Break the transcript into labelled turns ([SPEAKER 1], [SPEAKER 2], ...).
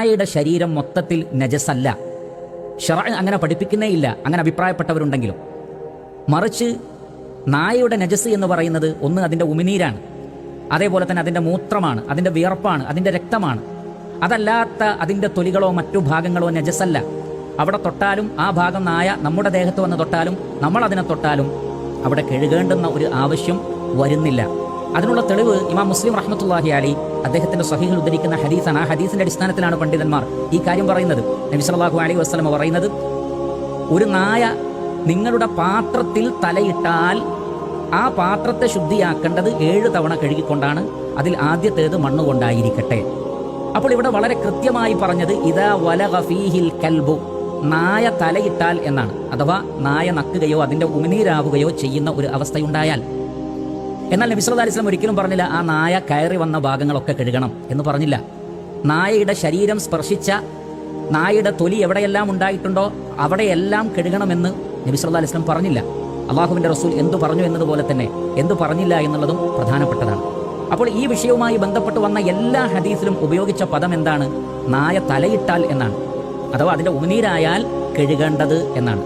[SPEAKER 1] നായയുടെ ശരീരം മൊത്തത്തിൽ നജസല്ല. ശറഅ് അങ്ങനെ പഠിപ്പിക്കുന്നേ ഇല്ല, അങ്ങനെ അഭിപ്രായപ്പെട്ടവരുണ്ടെങ്കിലും. മറിച്ച് നായയുടെ നജസ് എന്ന് പറയുന്നത് ഒന്ന് അതിൻ്റെ ഉമിനീരാണ്, അതേപോലെ തന്നെ അതിൻ്റെ മൂത്രമാണ്, അതിൻ്റെ വിയർപ്പാണ്, അതിൻ്റെ രക്തമാണ്. അതല്ലാത്ത അതിൻ്റെ തൊലികളോ മറ്റു ഭാഗങ്ങളോ നജസല്ല. അവിടെ തൊട്ടാലും ആ ഭാഗം നായ നമ്മുടെ ദേഹത്ത് വന്ന് തൊട്ടാലും നമ്മൾ അതിനെ തൊട്ടാലും അവിടെ കഴുകേണ്ടുന്ന ഒരു ആവശ്യം വരുന്നില്ല. അതിനുള്ള തെളിവ് ഇമാം മുസ്ലിം റഹ്മത്തുള്ളാഹി അലൈഹി അദ്ദേഹത്തിന്റെ സ്വഹീഹിൽ ഉദ്ധരിക്കുന്ന ഹദീസാണ്. ആ ഹദീസിന്റെ അടിസ്ഥാനത്തിലാണ് പണ്ഡിതന്മാർ ഈ കാര്യം പറയുന്നത്. നബി സല്ലല്ലാഹു അലൈഹി വസല്ലം പറയുന്നത്, ഒരു നായ നിങ്ങളുടെ പാത്രത്തിൽ തലയിട്ടാൽ ആ പാത്രത്തെ ശുദ്ധിയാക്കേണ്ടത് 7 തവണ കഴുകിക്കൊണ്ടാണ്. അതിൽ ആദ്യത്തേത് മണ്ണുകൊണ്ടായിരിക്കട്ടെ. അപ്പോൾ ഇവിടെ വളരെ കൃത്യമായി പറഞ്ഞത് ഇദാ വലഗ ഫീഹിൽ കൽബു, നായ തലയിട്ടാൽ എന്നാണ്. അഥവാ നായ നക്കുകയോ അതിൻ്റെ ഉമിനീരാവുകയോ ചെയ്യുന്ന ഒരു അവസ്ഥയുണ്ടായാൽ. എന്നാൽ നബി സല്ലല്ലാഹു അലൈഹി വസല്ലം ഒരിക്കലും പറഞ്ഞില്ല ആ നായ കയറി വന്ന ഭാഗങ്ങളൊക്കെ കഴുകണം എന്ന് പറഞ്ഞില്ല. നായയുടെ ശരീരം സ്പർശിച്ച, നായയുടെ തൊലി എവിടെയെല്ലാം ഉണ്ടായിട്ടുണ്ടോ അവിടെയെല്ലാം കഴുകണമെന്ന് നബി സല്ലല്ലാഹു അലൈഹി വസല്ലം പറഞ്ഞില്ല. അള്ളാഹുവിൻ്റെ റസൂൽ എന്തു പറഞ്ഞു എന്നതുപോലെ തന്നെ എന്തു പറഞ്ഞില്ല എന്നുള്ളതും പ്രധാനപ്പെട്ടതാണ്. അപ്പോൾ ഈ വിഷയവുമായി ബന്ധപ്പെട്ട് വന്ന എല്ലാ ഹദീസിലും ഉപയോഗിച്ച പദം എന്താണ്? നായ തലയിട്ടാൽ എന്നാണ്, അഥവാ അതിൻ്റെ ഉമിനീരായാൽ കഴുകേണ്ടത് എന്നാണ്.